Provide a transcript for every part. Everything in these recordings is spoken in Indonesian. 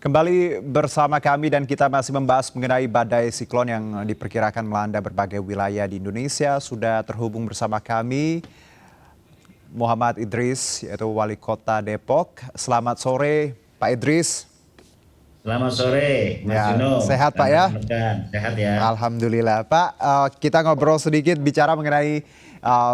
Kembali bersama kami dan kita masih membahas mengenai badai siklon yang diperkirakan melanda berbagai wilayah di Indonesia. Sudah terhubung bersama kami Muhammad Idris, yaitu Wali Kota Depok. Selamat sore Pak Idris. Selamat sore, Mas Ya, Juno sehat dan Pak ya? rekan-rekan. Sehat ya? Alhamdulillah. Pak, kita ngobrol sedikit bicara mengenai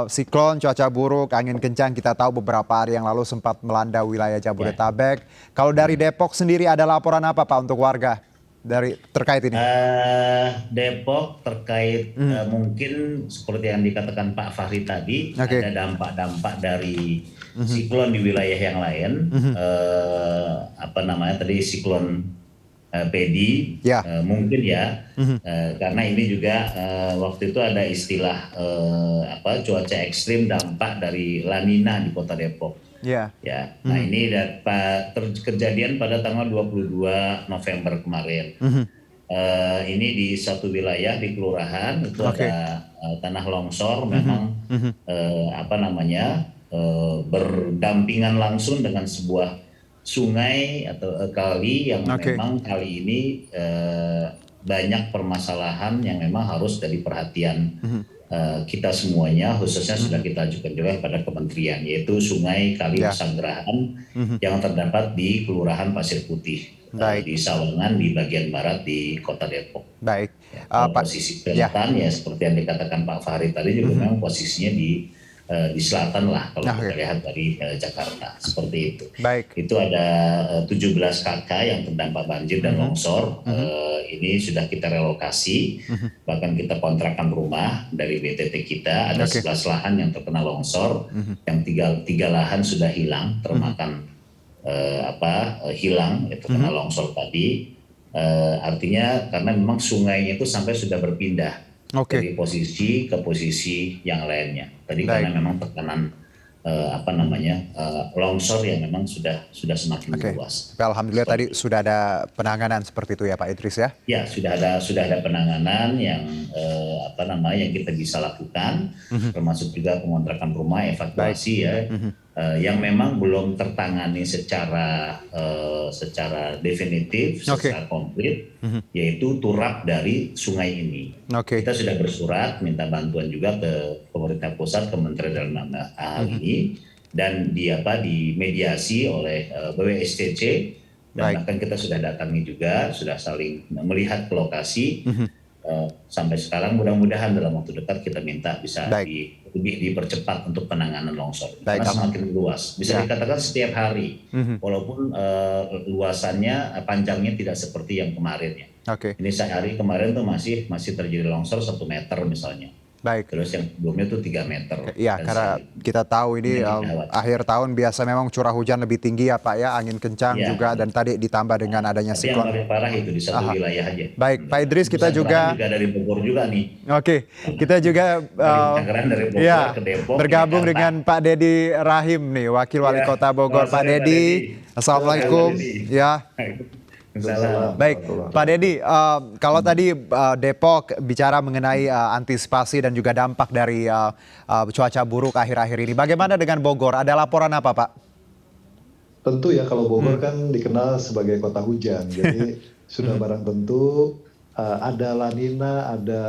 siklon, cuaca buruk, angin kencang. Kita tahu beberapa hari yang lalu sempat melanda wilayah Ya. Jabodetabek. Kalau dari Depok sendiri ada laporan apa Pak untuk warga terkait ini? Depok terkait Mhm. mungkin seperti yang dikatakan Pak Fahri tadi, Oke. ada dampak-dampak dari Mhm. siklon di wilayah yang lain. Mhm. Apa namanya tadi siklon Pedi, Ya. mungkin ya. Mhm. Karena ini juga waktu itu ada istilah cuaca ekstrim dampak dari La Nina di Kota Depok. Ya. Ya, nah Mhm. ini kejadian pada tanggal 22 November kemarin. Mhm. Ini di satu wilayah di kelurahan itu Oke. ada tanah longsor, Mhm. memang Mhm. berdampingan langsung dengan sebuah sungai atau kali yang Oke. memang kali ini banyak permasalahan yang memang harus jadi perhatian Mhm. kita semuanya, khususnya sudah Mhm. kita ajukan juga kepada kementerian, yaitu Sungai Kali Ya. Pesanggerahan Mhm. yang terdapat di Kelurahan Pasir Putih Baik. di Sawangan di bagian barat di Kota Depok. Baik. Ya, kalau Pak. posisi Ya. selatan ya seperti yang dikatakan Pak Fahri tadi juga Mhm. memang posisinya di selatan lah kalau kita Oke. lihat dari Jakarta, seperti itu. Baik. Itu ada 17 kakak yang terdampak banjir dan Mhm. longsor. Mhm. Ini sudah kita relokasi, Mhm. bahkan kita kontrakan rumah dari BTT kita. Ada Oke. 11 lahan yang terkena longsor, Mhm. yang tiga lahan sudah hilang, Mhm. termakan hilang, terkena Mhm. longsor tadi. Artinya karena memang sungainya itu sampai sudah berpindah Oke. dari posisi ke posisi yang lainnya. Tadi karena Baik. memang tekanan longsor yang memang sudah semakin Oke. meluas. Tapi alhamdulillah tadi Seperti itu. sudah ada penanganan seperti itu ya Pak Idris ya? Ya, sudah ada penanganan yang yang kita bisa lakukan, Mhm. termasuk juga pengontrakan rumah, Baik. evakuasi ya, Mhm. yang memang belum tertangani secara definitif, Oke. secara komplit, Mhm. yaitu turap dari sungai ini. Oke. Kita sudah bersurat minta bantuan juga ke pemerintah pusat, Kementerian dalam hal Mhm. ini, dan dimediasi oleh BWSCC. Dan Baik. bahkan kita sudah datangi juga, sudah saling melihat ke lokasi. Mhm. Sampai sekarang mudah-mudahan dalam waktu dekat kita minta bisa Baik. lebih dipercepat untuk penanganan longsor. Baik. Karena semakin luas, bisa Ya. dikatakan setiap hari, Mhm. walaupun luasannya, panjangnya tidak seperti yang kemarin ya. Oke. Ini sehari kemarin tuh masih terjadi longsor 1 meter misalnya. Baik. Terus yang sebelumnya tuh 3 meter. Iya, Dan karena kita tahu ini yang kita khawatir. akhir tahun biasa memang curah hujan lebih tinggi ya Pak ya, angin kencang Ya, juga dan tadi ditambah dengan nah, adanya tapi yang siklon. paling parah itu di satu Aha. wilayah aja. Baik, Pak Idris kita Pesanggerahan juga juga dari Bogor juga nih. oke, kita juga Dari Pesanggerahan dari Bogor ya ke Depok ke bergabung Jakarta. dengan Pak Dedi Rahim nih, Wakil Wali Iya, Kota Bogor. selamat Pak sore Pak Dedi. Dedi, Selamat sore Pak Assalamualaikum. Dedi. Ya. Salam. Baik, Pak Dedi, kalau tadi Depok bicara mengenai antisipasi dan juga dampak dari cuaca buruk akhir-akhir ini, bagaimana dengan Bogor? Ada laporan apa, Pak? Tentu ya, kalau Bogor Hmm. kan dikenal sebagai kota hujan, jadi sudah barang tentu ada La Nina, ada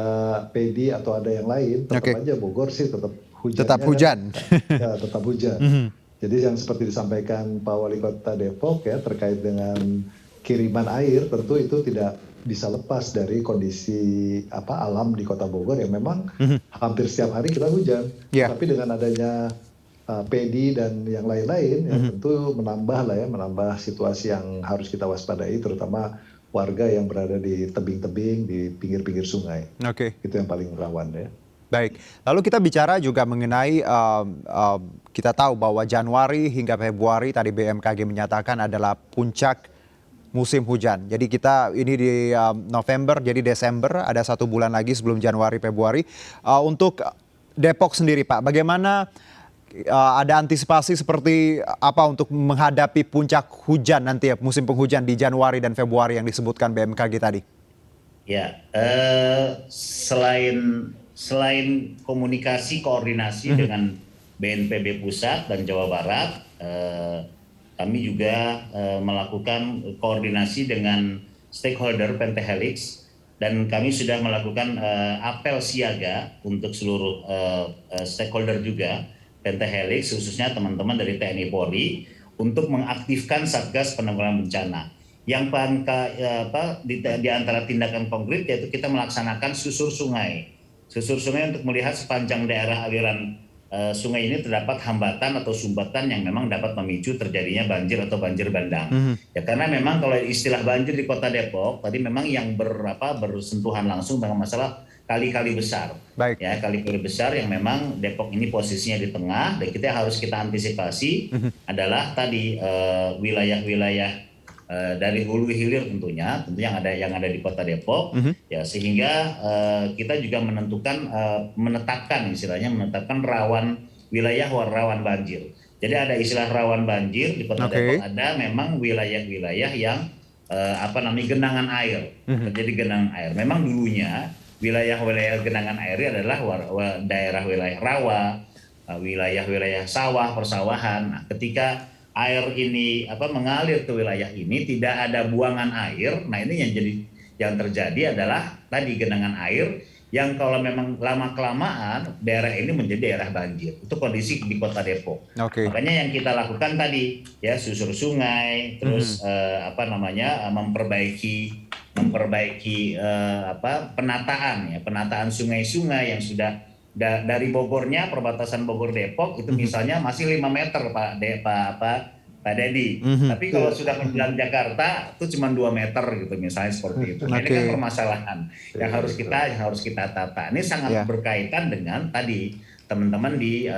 Pedi atau ada yang lain, tetap Oke. aja Bogor sih tetap hujannya Tetap hujan. kan, ya tetap hujan. Mhm. Jadi yang seperti disampaikan Pak Wali Kota Depok ya terkait dengan kiriman air, tentu itu tidak bisa lepas dari kondisi alam di Kota Bogor yang memang hampir setiap hari kita hujan. Ya. Tapi dengan adanya Pedi dan yang lain-lain ya tentu menambah situasi yang harus kita waspadai, terutama warga yang berada di tebing-tebing di pinggir-pinggir sungai. Oke. Itu yang paling rawan ya. Baik, lalu kita bicara juga mengenai kita tahu bahwa Januari hingga Februari tadi BMKG menyatakan adalah puncak musim hujan. Jadi kita ini di November, jadi Desember ada 1 bulan lagi sebelum Januari Februari. Untuk Depok sendiri Pak, bagaimana ada antisipasi seperti apa untuk menghadapi puncak hujan nanti ya, musim penghujan di Januari dan Februari yang disebutkan BMKG tadi? Ya, selain komunikasi koordinasi dengan BNPB pusat dan Jawa Barat, kami juga melakukan koordinasi dengan stakeholder Pentahelix, dan kami sudah melakukan apel siaga untuk seluruh stakeholder juga Pentahelix, khususnya teman-teman dari TNI Polri, untuk mengaktifkan Satgas Penanggulangan Bencana. Yang di antara tindakan konkret yaitu kita melaksanakan susur sungai. Susur sungai untuk melihat sepanjang daerah aliran sungai ini terdapat hambatan atau sumbatan yang memang dapat memicu terjadinya banjir atau banjir bandang. Ya, karena memang kalau istilah banjir di Kota Depok tadi memang yang bersentuhan langsung dengan masalah kali-kali besar. Baik. Ya, kali-kali besar yang memang Depok ini posisinya di tengah, dan kita harus kita antisipasi adalah tadi wilayah-wilayah dari hulu hilir tentunya yang ada di Kota Depok, ya, sehingga kita juga menetapkan wilayah rawan banjir. Jadi ada istilah rawan banjir di Kota Depok, ada memang wilayah-wilayah yang genangan air, terjadi genangan air. Memang dulunya wilayah-wilayah genangan air adalah daerah wilayah rawa, wilayah-wilayah sawah, persawahan. Nah, ketika air ini mengalir ke wilayah ini, tidak ada buangan air. Nah, ini yang terjadi adalah tadi genangan air yang kalau memang lama-kelamaan daerah ini menjadi daerah banjir. Itu kondisi di Kota Depok. Makanya yang kita lakukan tadi ya susur sungai, terus memperbaiki penataan sungai-sungai yang sudah dari Bogornya, perbatasan Bogor Depok itu misalnya masih 5 meter Pak Dedi. Tapi kalau sudah menjelang Jakarta itu cuma 2 meter gitu misalnya, seperti itu. Ini kan permasalahan yang harus kita tata. Ini sangat berkaitan dengan tadi teman-teman di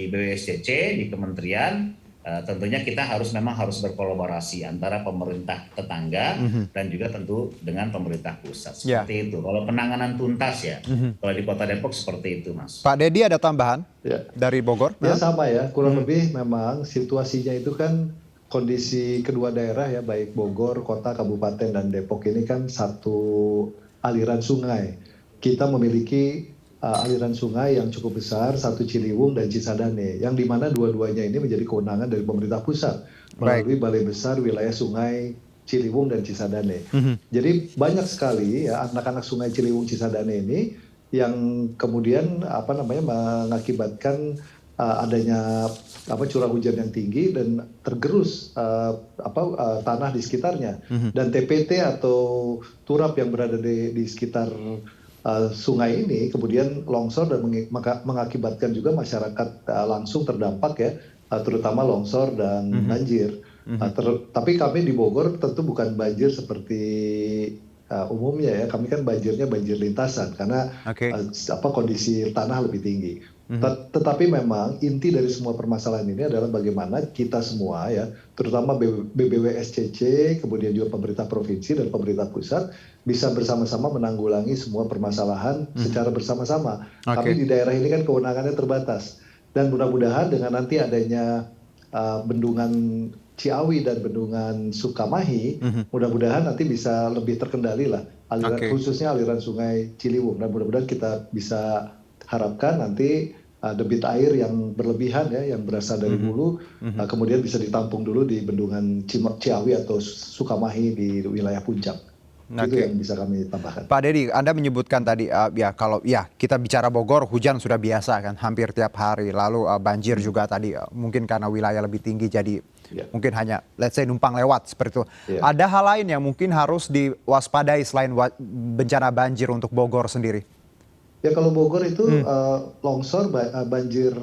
BWSCC, di kementerian. Tentunya kita harus berkolaborasi antara pemerintah tetangga dan juga tentu dengan pemerintah pusat, seperti itu. Kalau penanganan tuntas ya, kalau di Kota Depok seperti itu, Mas. Pak Dedi, ada tambahan dari Bogor? Ya sama ya, kurang lebih memang situasinya itu kan kondisi kedua daerah ya, baik Bogor, kota, kabupaten, dan Depok ini kan satu aliran sungai. Kita memiliki aliran sungai yang cukup besar, satu Ciliwung dan Cisadane, yang dimana dua-duanya ini menjadi kewenangan dari pemerintah pusat melalui Balai Besar Wilayah Sungai Ciliwung dan Cisadane. Jadi banyak sekali ya anak-anak sungai Ciliwung Cisadane ini yang kemudian mengakibatkan adanya curah hujan yang tinggi dan tergerus tanah di sekitarnya, dan TPT atau turap yang berada di sekitar sungai ini kemudian longsor dan mengakibatkan juga masyarakat langsung terdampak ya, terutama longsor dan banjir. Tapi kami di Bogor tentu bukan banjir seperti umumnya ya, kami kan banjirnya banjir lintasan karena kondisi tanah lebih tinggi. Tetapi memang inti dari semua permasalahan ini adalah bagaimana kita semua ya, terutama BBWSCC, kemudian juga pemerintah provinsi dan pemerintah pusat bisa bersama-sama menanggulangi semua permasalahan secara bersama-sama. Kami di daerah ini kan kewenangannya terbatas, dan mudah-mudahan dengan nanti adanya bendungan Ciawi dan bendungan Sukamahi, mudah-mudahan nanti bisa lebih terkendali lah khususnya aliran sungai Ciliwung, dan mudah-mudahan kita bisa harapkan nanti debit air yang berlebihan ya, yang berasal dari hulu, kemudian bisa ditampung dulu di bendungan Ciawi atau Sukamahi di wilayah puncak. Itu yang bisa kami tambahkan. Pak Dedi, Anda menyebutkan tadi kalau kita bicara Bogor, hujan sudah biasa kan hampir tiap hari, lalu banjir juga tadi mungkin karena wilayah lebih tinggi jadi mungkin hanya let's say numpang lewat seperti itu. Ada hal lain yang mungkin harus diwaspadai selain bencana banjir untuk Bogor sendiri? Ya kalau Bogor itu longsor, banjir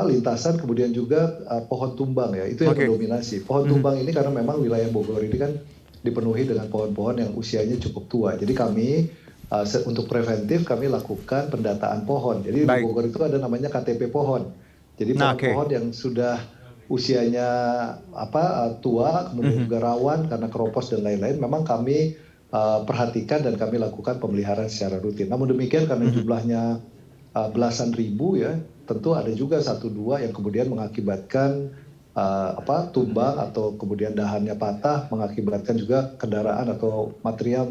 lintasan, kemudian juga pohon tumbang ya, itu yang mendominasi. Pohon tumbang ini karena memang wilayah Bogor ini kan dipenuhi dengan pohon-pohon yang usianya cukup tua. Jadi kami untuk preventif kami lakukan pendataan pohon. Jadi di Bogor itu ada namanya KTP pohon. Jadi pohon-pohon yang sudah usianya tua, kemudian juga rawan karena keropos dan lain-lain, memang kami perhatikan dan kami lakukan pemeliharaan secara rutin. Namun demikian karena jumlahnya belasan ribu ya, tentu ada juga 1-2 yang kemudian mengakibatkan tumbang atau kemudian dahannya patah mengakibatkan juga kendaraan atau material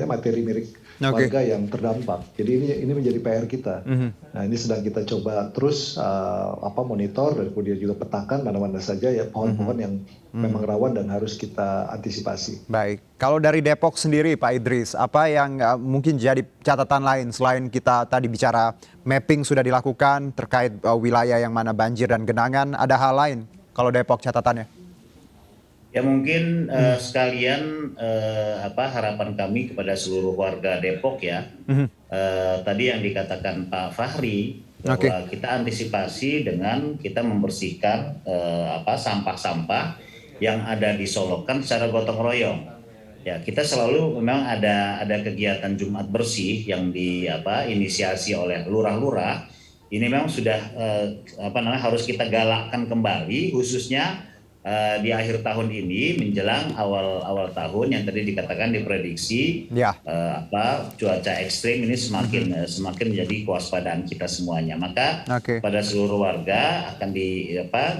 materi milik warga yang terdampak. Jadi ini menjadi PR kita. Nah, ini sedang kita coba terus monitor dan kemudian juga petakan mana-mana saja ya pohon-pohon yang memang rawan dan harus kita antisipasi. Baik, kalau dari Depok sendiri Pak Idris, apa yang mungkin jadi catatan lain selain kita tadi bicara mapping sudah dilakukan terkait wilayah yang mana banjir dan genangan, ada hal lain kalau Depok catatannya? Ya mungkin sekalian harapan kami kepada seluruh warga Depok ya. Tadi yang dikatakan Pak Fahri bahwa kita antisipasi dengan kita membersihkan sampah-sampah yang ada di Solokan secara gotong royong. Ya, kita selalu memang ada kegiatan Jumat bersih yang inisiasi oleh lurah-lurah. Ini memang sudah harus kita galakkan kembali, khususnya di akhir tahun ini menjelang awal tahun yang tadi dikatakan diprediksi cuaca ekstrim ini semakin menjadi kewaspadaan kita semuanya. Maka pada seluruh warga akan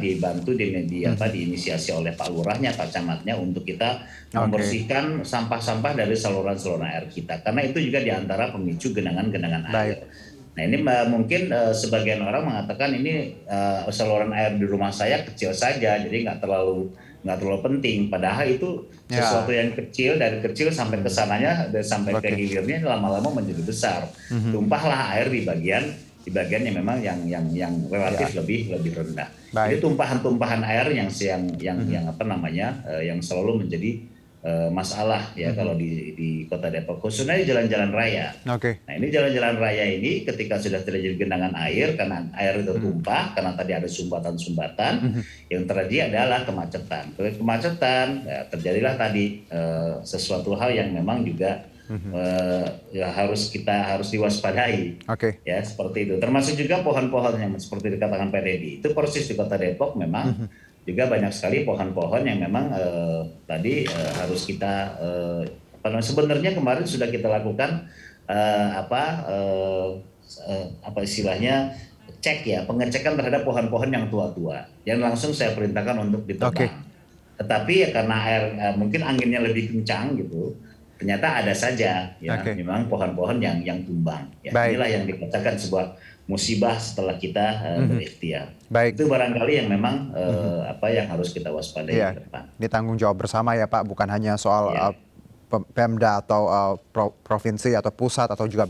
dibantu diinisiasi oleh Pak Lurahnya, Pak Camatnya untuk kita membersihkan sampah-sampah dari saluran-saluran air kita, karena itu juga diantara pemicu genangan-genangan air. Nah ini mungkin sebagian orang mengatakan ini saluran air di rumah saya kecil saja, jadi nggak terlalu penting. Padahal itu sesuatu yang kecil, dari kecil sampai ke sananya dan sampai ke hilirnya lama-lama menjadi besar. Tumpahlah air di bagian yang memang yang relatif lebih rendah. Jadi tumpahan-tumpahan air yang selalu menjadi masalah ya kalau di Kota Depok, khususnya di jalan-jalan raya. Nah ini jalan-jalan raya ini ketika sudah terjadi genangan air karena air itu tumpah karena tadi ada sumbatan-sumbatan, yang terjadi adalah kemacetan. Kemacetan terjadilah tadi sesuatu hal yang memang juga harus diwaspadai. Ya seperti itu. Termasuk juga pohon-pohon yang seperti dikatakan Pak Dedi. Itu persis di Kota Depok memang juga banyak sekali pohon-pohon yang memang harus kita sebenarnya kemarin sudah kita lakukan cek ya, pengecekan terhadap pohon-pohon yang tua-tua yang langsung saya perintahkan untuk ditebang. Tetapi ya karena air mungkin anginnya lebih kencang gitu, ternyata ada saja ya memang pohon-pohon yang tumbang. Ya, inilah yang dikatakan sebuah musibah setelah kita berikhtiar. Itu barangkali yang memang yang harus kita waspadai ke depan. Ini tanggung jawab bersama ya Pak, bukan hanya soal Pemda atau provinsi atau pusat atau juga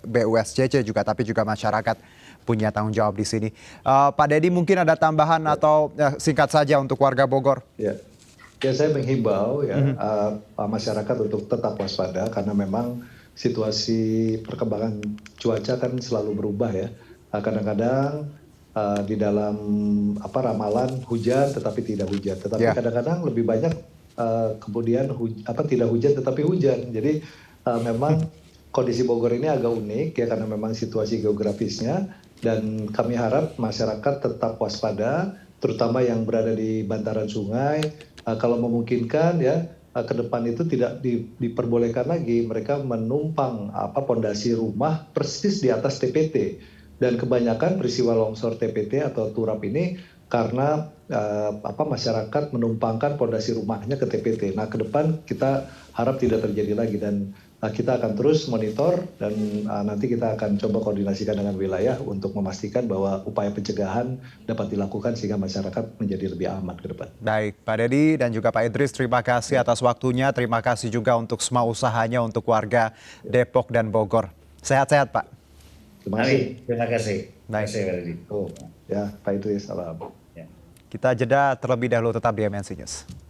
BUSCC juga, tapi juga masyarakat punya tanggung jawab di sini. Pak Dedi mungkin ada tambahan atau singkat saja untuk warga Bogor. Ya, saya menghimbau masyarakat untuk tetap waspada karena memang situasi perkembangan cuaca kan selalu berubah ya. Kadang-kadang di dalam ramalan hujan tetapi tidak hujan. Tetapi kadang-kadang lebih banyak kemudian tidak hujan tetapi hujan. Jadi memang kondisi Bogor ini agak unik ya karena memang situasi geografisnya, dan kami harap masyarakat tetap waspada terutama yang berada di bantaran sungai. Kalau memungkinkan ya ke depan itu tidak diperbolehkan lagi mereka menumpang pondasi rumah persis di atas TPT. Dan kebanyakan peristiwa longsor TPT atau turap ini karena masyarakat menumpangkan pondasi rumahnya ke TPT. Nah, ke depan kita harap tidak terjadi lagi, dan kita akan terus monitor dan nanti kita akan coba koordinasikan dengan wilayah untuk memastikan bahwa upaya pencegahan dapat dilakukan sehingga masyarakat menjadi lebih aman ke depan. Baik, Pak Dedi dan juga Pak Idris, terima kasih atas waktunya. Terima kasih juga untuk semua usahanya untuk warga Depok dan Bogor. Sehat-sehat, Pak. Terima kasih. Terima kasih. Baik. Terima kasih, Pak Dedi. Ya, Pak Idris, salam. Kita jeda terlebih dahulu, tetap di MNC News.